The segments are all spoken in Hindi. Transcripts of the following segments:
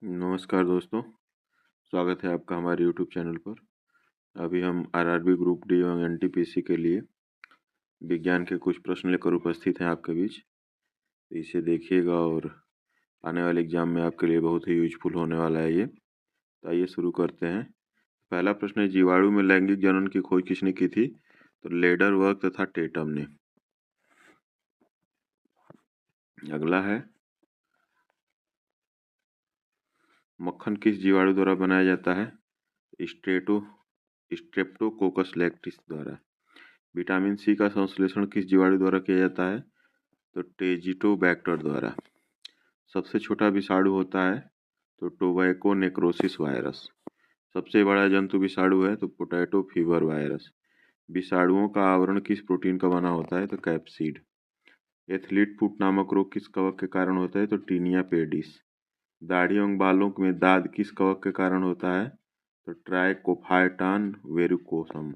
नमस्कार दोस्तों, स्वागत है आपका हमारे यूट्यूब चैनल पर। अभी हम आरआरबी ग्रुप डी एवं एनटीपीसी के लिए विज्ञान के कुछ प्रश्न लेकर उपस्थित हैं आपके बीच। इसे देखिएगा और आने वाले एग्जाम में आपके लिए बहुत ही यूजफुल होने वाला है ये। तो आइए शुरू करते हैं। पहला प्रश्न है, जीवाणु में लैंगिक जनन की खोज किसने की थी? तो लेडरवर्थ तथा टेटम ने। अगला है, मक्खन किस जीवाणु द्वारा बनाया जाता है? स्ट्रेप्टोकोकस लैक्टिस द्वारा। विटामिन सी का संश्लेषण किस जीवाणु द्वारा किया जाता है? तो टेजिटोबैक्टर द्वारा। सबसे छोटा विषाणु होता है तो टोबैको नेक्रोसिस वायरस। सबसे बड़ा जंतु विषाणु है तो पोटैटो फीवर वायरस। विषाणुओं का आवरण किस प्रोटीन का बना होता है? तो कैप्सिड। एथलीट फुट नामक रोग किस कवक के कारण होता है? तो टीनिया पेडिस। दाढ़ी एवं बालों में दाद किस कवक के कारण होता है? तो ट्राइकोफाइटान वेरुकोसम।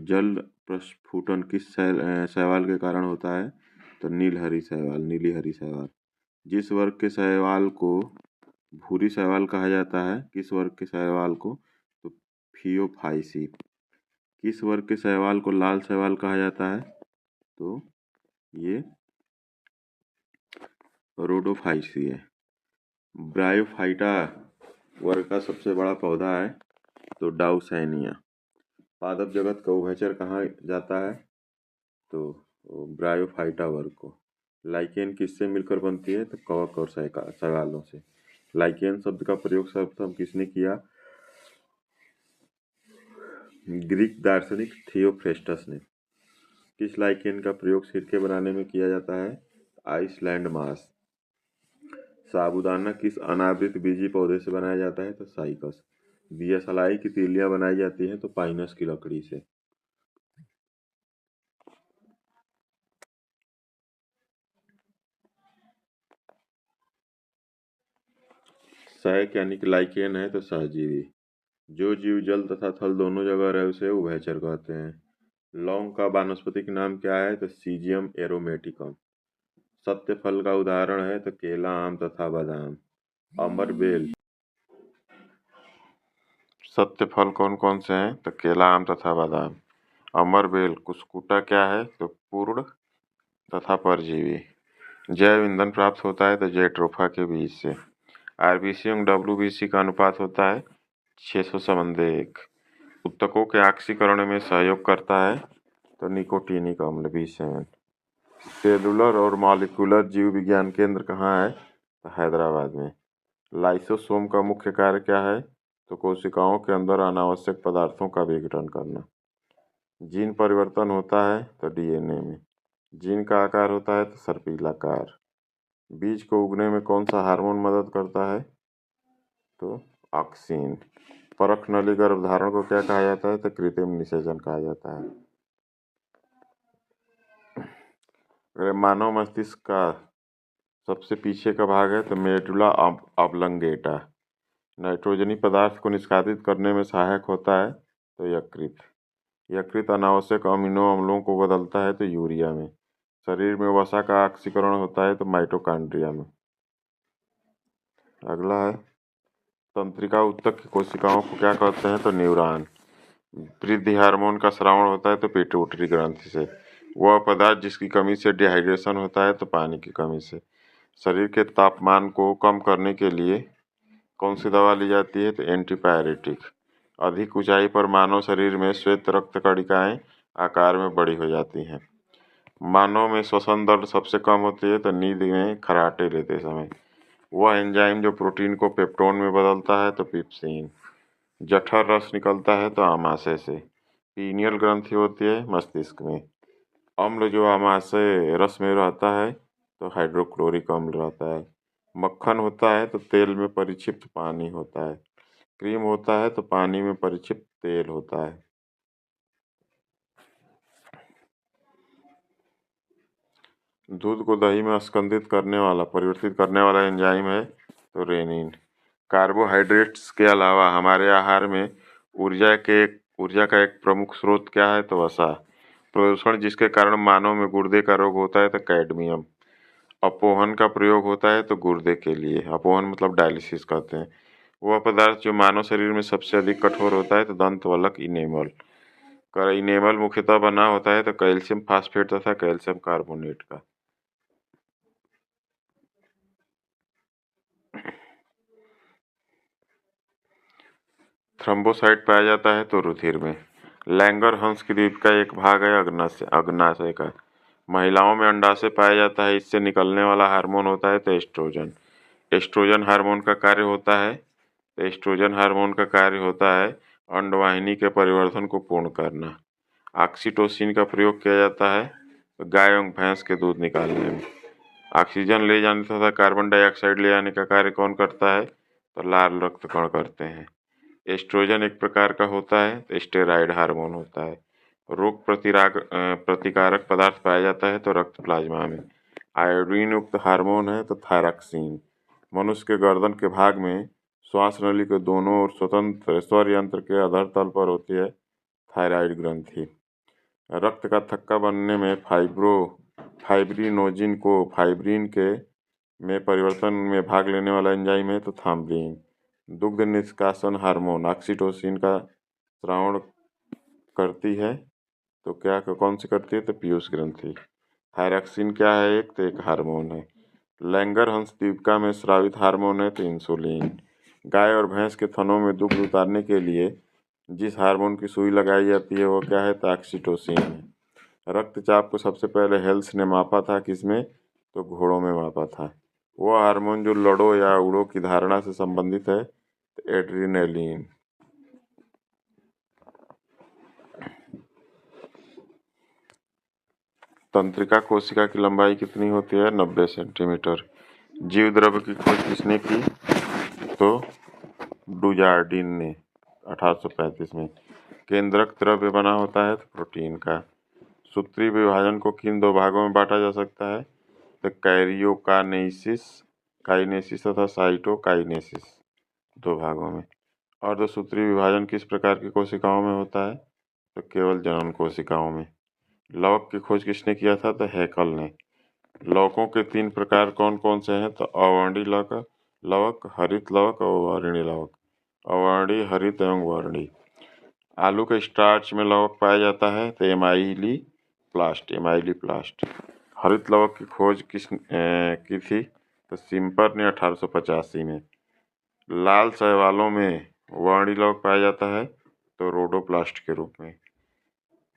जल प्रस्फुटन किस शैवाल के कारण होता है? तो नीली हरी शैवाल। जिस वर्ग के शैवाल को भूरी शैवाल कहा जाता है, किस वर्ग के शैवाल को? तो फियोफाइसी। किस वर्ग के शैवाल को लाल शैवाल कहा जाता है? तो ये रोडोफाइसी है। ब्रायोफाइटा वर्ग का सबसे बड़ा पौधा है तो डाउसैनिया। पादप जगत का उभयचर कहाँ जाता है? तो ब्रायोफाइटा वर्ग को। लाइकेन किससे मिलकर बनती है? तो कवक और शैवालों से। लाइकेन शब्द का प्रयोग सर्वप्रथम किसने किया? ग्रीक दार्शनिक थियोफ्रेस्टस ने। किस लाइकेन का प्रयोग सिरके बनाने में किया जाता है? आइसलैंड मास। साबूदाना किस अनावृत बीजी पौधे से बनाया जाता है? तो साइकस। दियासलाई की तीलियां बनाई जाती हैं तो पाइनस की लकड़ी से। सहायक यानी कि लाइकेन है तो सहजीवी। जो जीव जल तथा थल दोनों जगह रहे उसे उभयचर कहते हैं। लौंग का वानस्पतिक नाम क्या है? तो सीजियम एरोमेटिकम। सत्य फल का उदाहरण है तो केला, आम तथा बादाम। अमर बेल। सत्य फल कौन कौन से हैं? तो केला, आम तथा बादाम। अमर बेल कुस्कुटा क्या है? तो पूर्ण तथा परजीवी। जैव ईंधन प्राप्त होता है तो जेट्रोफा के बीज से। आरबीसी एवं डब्ल्यूबीसी का अनुपात होता है 600:1। उत्तकों के ऑक्सीकरण में सहयोग करता है तो निकोटीनिक अम्ल B7। सेलुलर और मॉलिक्यूलर जीव विज्ञान केंद्र कहाँ है? तो हैदराबाद में। लाइसोसोम का मुख्य कार्य क्या है? तो कोशिकाओं के अंदर अनावश्यक पदार्थों का विघटन करना। जीन परिवर्तन होता है तो डीएनए में। जीन का आकार होता है तो सर्पिलाकार। बीज को उगने में कौन सा हार्मोन मदद करता है? तो ऑक्सिन। परख नली गर्भधारण को क्या कहा जाता है? तो कृत्रिम निषेचन कहा जाता है। अगर मानव मस्तिष्क का सबसे पीछे का भाग है तो मेडुला ऑब्लंगेटा। नाइट्रोजनी पदार्थ को निष्कासित करने में सहायक होता है तो यकृत। यकृत अनावश्यक अमीनो अम्लों को बदलता है तो यूरिया में। शरीर में वसा का ऑक्सीकरण होता है तो माइटोकॉन्ड्रिया में। अगला है, तंत्रिका ऊतक की कोशिकाओं को क्या कहते हैं? तो न्यूरॉन। वृद्धि हार्मोन का स्रावण होता है तो पिट्यूटरी ग्रंथि से। वह पदार्थ जिसकी कमी से डिहाइड्रेशन होता है तो पानी की कमी से। शरीर के तापमान को कम करने के लिए कौन सी दवा ली जाती है? तो एंटीपायरेटिक। अधिक ऊंचाई पर मानव शरीर में श्वेत रक्त कणिकाएं आकार में बड़ी हो जाती हैं। मानव में श्वसन दर सबसे कम होती है तो नींद में खर्राटे लेते समय। वह एंजाइम जो प्रोटीन को पेप्टोन में बदलता है तो पिप्सिन। जठर रस निकलता है तो आमाशय से। पीनियल ग्रंथि होती है मस्तिष्क में। अम्ल जो आमाशय रस में रहता है तो हाइड्रोक्लोरिक अम्ल रहता है। मक्खन होता है तो तेल में परिक्षिप्त पानी होता है। क्रीम होता है तो पानी में परिक्षिप्त तेल होता है। दूध को दही में स्कंदित करने वाला परिवर्तित करने वाला एंजाइम है तो रेनिन। कार्बोहाइड्रेट्स के अलावा हमारे आहार में ऊर्जा का एक प्रमुख स्रोत क्या है? तो वसा। प्रदूषण जिसके कारण मानव में गुर्दे का रोग होता है तो कैडमियम। अपोहन का प्रयोग होता है तो गुर्दे के लिए, अपोहन मतलब डायलिसिस कहते हैं। वह पदार्थ जो मानव शरीर में सबसे अधिक कठोर होता है तो दंतवल्क इनेमल का इनेमल मुख्यतः बना होता है तो कैल्शियम फास्फेट तथा कैल्शियम कार्बोनेट का। थ्रोम्बोसाइट पाया जाता है तो रुधिर में। लैंगरहंस की द्वीप का एक भाग है अग्नाशय का। महिलाओं में अंडाशय पाया जाता है, इससे निकलने वाला हार्मोन होता है तो एस्ट्रोजन। एस्ट्रोजन हार्मोन का कार्य होता है तो एस्ट्रोजन हार्मोन का कार्य होता है अंडवाहिनी के परिवर्तन को पूर्ण करना। ऑक्सीटोसिन का प्रयोग किया जाता है तो गाय एवं भैंस के दूध निकालने में। ऑक्सीजन ले जाने तथा कार्बन डाइऑक्साइड ले जाने का कार्य कौन करता है तो लाल रक्त कण करते हैं। एस्ट्रोजन एक प्रकार का होता है तो स्टेरॉयड हार्मोन होता है। रोग प्रतिकारक पदार्थ पाया जाता है तो रक्त प्लाज्मा में। आयोडीन युक्त हार्मोन है तो थायरॉक्सिन। मनुष्य के गर्दन के भाग में श्वास नली के दोनों ओर स्वतंत्र स्वर यंत्र के अधर तल पर होती है थायराइड ग्रंथि। रक्त का थक्का बनने में फाइब्रिनोजिन को फाइब्रिन के में परिवर्तन में भाग लेने वाला एंजाइम है तो थाम्बलिन। दुग्ध निष्कासन हार्मोन ऑक्सीटोसिन का स्रावण करती है तो कौन सी करती है तो पीयूष ग्रंथि। थायरॉक्सिन क्या है एक तो एक हार्मोन है। लैंगरहंस द्वीपिका में स्रावित हार्मोन है तो इंसुलिन। गाय और भैंस के थनों में दुग्ध उतारने के लिए जिस हार्मोन की सुई लगाई जाती है वो क्या है तो ऑक्सीटोसिन है। रक्तचाप को सबसे पहले हेल्स ने मापा था किसमें तो घोड़ों में मापा था। वह हार्मोन जो लड़ो या उड़ो की धारणा से संबंधित है तो एड्रिनलिन। तंत्रिका कोशिका की लंबाई कितनी होती है 90 सेंटीमीटर। जीव द्रव्य की खोज किसने की तो डुजार्डिन ने 1835 में। केंद्रक द्रव्य बना होता है तो प्रोटीन का। सूत्री विभाजन को किन दो भागों में बांटा जा सकता है तो काइनेसिस तथा साइटोकाइनेसिस, दो भागों में। अर्धसूत्री विभाजन किस प्रकार की कोशिकाओं में होता है तो केवल जनन कोशिकाओं में। लवक की खोज किसने किया था तो हैकल ने। लवकों के 3 प्रकार कौन कौन से हैं तो अवर्णी लवक, हरित लवक और वर्णी लवक। अवर्णी, हरित एवं वर्णी। आलू के स्टार्च में लवक पाया जाता है तो एमाइली प्लास्ट। हरित लवक की खोज की थी तो सिम्पर ने 1885 में। लाल शैवालों में वर्णी लवक पाया जाता है तो रोडोप्लास्ट के रूप में।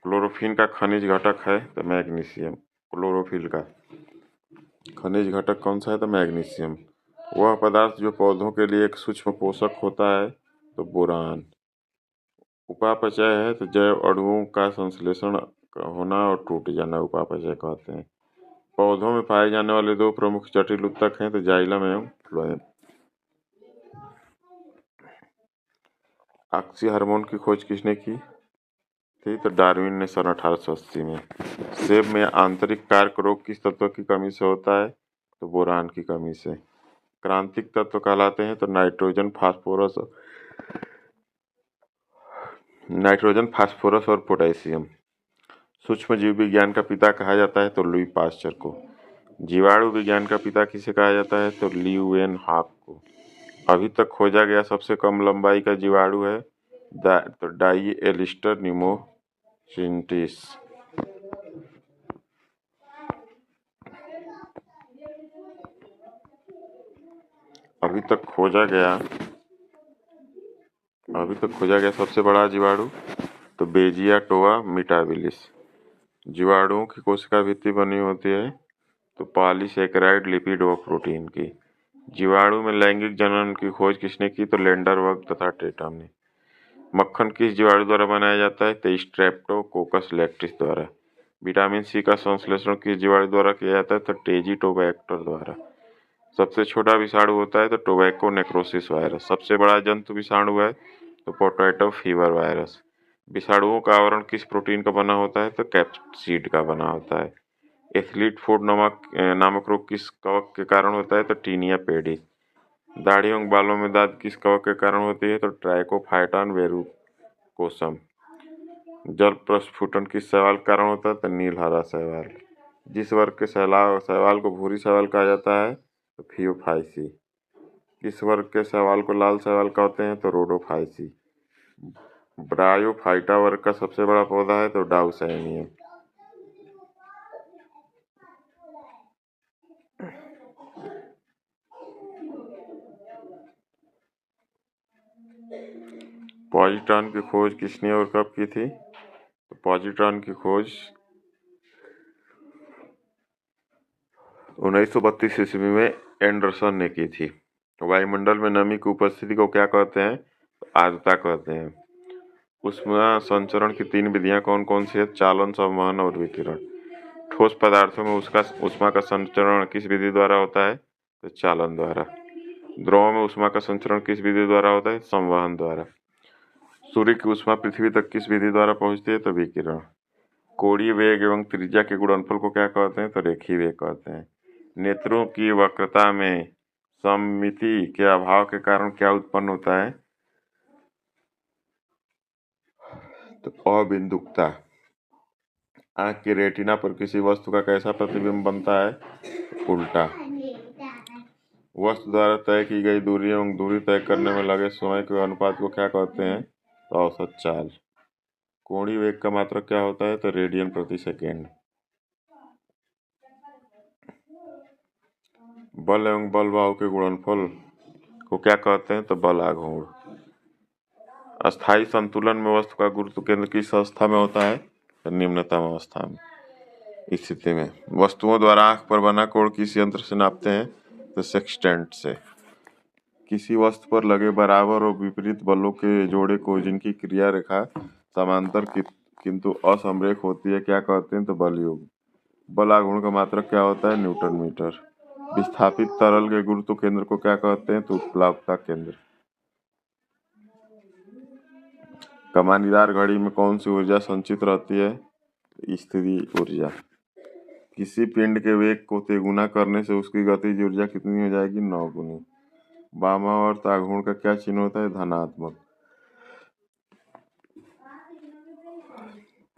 क्लोरोफिल का खनिज घटक है तो मैग्नीशियम। क्लोरोफिल का खनिज घटक कौन सा है तो मैग्नीशियम। वह पदार्थ जो पौधों के लिए एक सूक्ष्म पोषक होता है तो बोरान। उपापचय है तो जैव अणुओं का संश्लेषण होना और टूट जाना उपापचय कहते हैं। पौधों में पाए जाने वाले 2 प्रमुख जटिल उत्तक हैं तो जाइलम एवं फ्लोएम। ऑक्सी हार्मोन की खोज किसने की थी तो डार्विन ने सन 1880 में। सेब में आंतरिक कार्क रोग किस तत्व की कमी से होता है तो बोरान की कमी से। क्रांतिक तत्व कहलाते हैं तो नाइट्रोजन, फास्फोरस और पोटेशियम। सूक्ष्म जीव विज्ञान का पिता कहा जाता है तो लुई पास्चर को। जीवाणु विज्ञान का पिता किसे कहा जाता है तो ल्यूवेनहॉक को। अभी तक खोजा गया सबसे कम लंबाई का जीवाणु है तो डाइएलिस्टर न्यूमोसिंटिस। अभी तक खोजा गया सबसे बड़ा जीवाणु तो बेजिया टोआ मिटाबिलिस। जीवाणुओं की कोशिका भित्ति बनी होती है तो पॉलीसेकेराइड, लिपिड व प्रोटीन की। जीवाणु में लैंगिक जनन की खोज किसने की तो लैंडरवर्ग तथा टेटम ने। मक्खन किस जीवाणु द्वारा बनाया जाता है तो स्ट्रेप्टोकोकस लैक्टिस द्वारा। विटामिन सी का संश्लेषण किस जीवाणु द्वारा किया जाता है तो टेजिटोबैक्टर द्वारा। सबसे छोटा विषाणु होता है तो टोबैको नेक्रोसिस वायरस। सबसे बड़ा जंतु विषाणु है तो पोटैटो फीवर वायरस। विषाणुओं का आवरण किस प्रोटीन का बना होता है तो कैप्सिड का बना होता है। एथलीट फूड नामक रोग किस कवक के कारण होता है तो टीनिया पेडिस। दाढ़ी एवं बालों में दाद किस कवक के कारण होती है तो ट्राइकोफाइटॉन वेरुकोसम। जल प्रस्फुटन किस शैवाल के कारण होता है तो नील हरा शैवाल। जिस वर्ग के शैवाल को भूरी शैवाल कहा जाता है तो फियोफाइसी। किस वर्ग के शैवाल को लाल शैवाल कहते हैं तो रोडोफाइसी। ब्रायोफाइटा वर्ग का सबसे बड़ा पौधा है तो डाउसैनियम। पॉजिट्रॉन की खोज किसने और कब की थी तो पॉजिट्रॉन की खोज 1932 ईस्वी में एंडरसन ने की थी। वायुमंडल में नमी की उपस्थिति को क्या कहते हैं तो आर्द्रता कहते हैं। ऊष्मा संचरण की 3 विधियां कौन कौन सी है चालन, संवहन और विकिरण। ठोस पदार्थों में उसका ऊष्मा का संचरण किस विधि द्वारा होता है तो चालन द्वारा। द्रव में ऊष्मा का संचरण किस विधि द्वारा होता है संवहन द्वारा। सूर्य की ऊष्मा पृथ्वी तक किस विधि द्वारा पहुंचती है तो विकिरण। कोणीय वेग एवं त्रिज्या के गुणनफल को क्या कहते हैं तो रेखीय वेग कहते हैं। नेत्रों की वक्रता में सममिति के अभाव के कारण क्या उत्पन्न होता है तो अबिंदुकता। आंख की रेटिना पर किसी वस्तु का कैसा प्रतिबिंब बनता है उल्टा। वस्तु द्वारा तय की गई दूरी एवं दूरी तय करने में लगे समय के अनुपात को क्या कहते हैं तो औसत चाल। कोणीय वेग का मात्रक क्या होता है तो रेडियन प्रति सेकेंड। बल एवं बल भाव के गुणनफल को क्या कहते हैं तो बल आघूर्ण। अस्थायी संतुलन में वस्तु का गुरुत्व केंद्र किस अवस्था में होता है तो निम्नतम अवस्था में। इस स्थिति में वस्तुओं द्वारा आंख पर बना कोण किस यंत्र से नापते हैं तो सेक्सटेंट से। किसी वस्तु पर लगे बराबर और विपरीत बलों के जोड़े को जिनकी क्रिया रेखा समांतर किंतु असमरेख होती है क्या कहते हैं तो बल योग। बल आघूर्ण का मात्रक क्या होता है न्यूटन मीटर। विस्थापित तरल के गुरुत्व केंद्र को क्या कहते हैं तो उत्प्लावकता केंद्र। कमानीदार घड़ी में कौन सी ऊर्जा संचित रहती है स्थिर ऊर्जा। किसी पिंड के वेग को तेगुना करने से उसकी गतिज ऊर्जा कितनी हो जाएगी 9 गुनी। वामावर्त आघूर्ण का क्या चिन्ह होता है धनात्मक।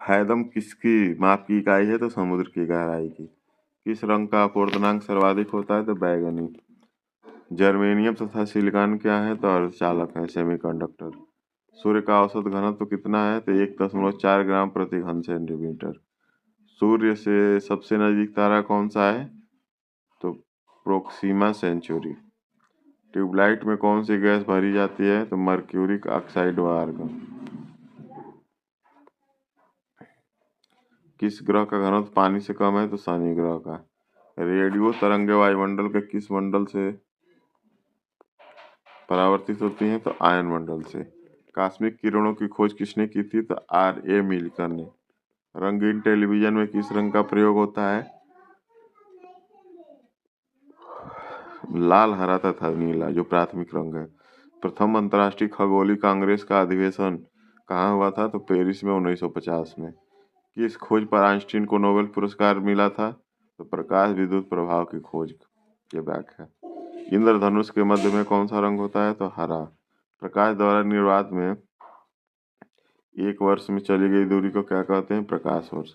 फैदम किसकी माप की इकाई है तो समुद्र की गहराई की। किस रंग का अपूर्णांक सर्वाधिक होता है तो बैगनी। जर्मेनियम तथा सिलिकॉन क्या है तो अर्धचालक है सेमीकंडक्टर। सूर्य का औसत घनत्व कितना है तो 1.4 ग्राम प्रति घन सेंटीमीटर। सूर्य से सबसे नजदीक तारा कौन सा है तो प्रोक्सिमा सेंचुरी। ट्यूबलाइट में कौन सी गैस भरी जाती है तो मर्क्यूरिक ऑक्साइड व आर्गन। किस ग्रह का घनत्व पानी से कम है तो शनि ग्रह का। रेडियो तरंगे वायुमंडल के किस मंडल से परावर्तित होती हैं तो आयन मंडल से। कॉस्मिक किरणों की खोज किसने की थी तो R.A. मिल्कर ने। रंगीन टेलीविजन में किस रंग का प्रयोग होता है लाल, हरा तथा नीला जो प्राथमिक रंग है। प्रथम अंतर्राष्ट्रीय खगोलीय कांग्रेस का अधिवेशन कहाँ हुआ था तो पेरिस में 1950 में। किस खोज पर आइंस्टीन को नोबेल पुरस्कार मिला था तो प्रकाश विद्युत प्रभाव की खोज की व्याख्या। इंद्रधनुष के मध्य में कौन सा रंग होता है तो हरा। प्रकाश द्वारा निर्वात में 1 वर्ष में चली गई दूरी को क्या कहते हैं प्रकाश वर्ष।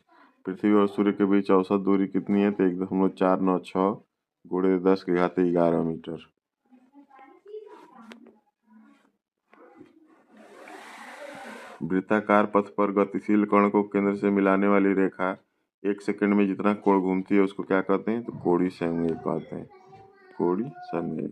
पृथ्वी और सूर्य के बीच औसत दूरी कितनी है तो 1.496 गुणे 10⁻11 मीटर। वृत्ताकार पथ पर गतिशील कण को केंद्र से मिलाने वाली रेखा 1 सेकंड में जितना कोण घूमती है उसको क्या कहते हैं तो कोणीय संवेग कहते हैं। कोणीय संवेग।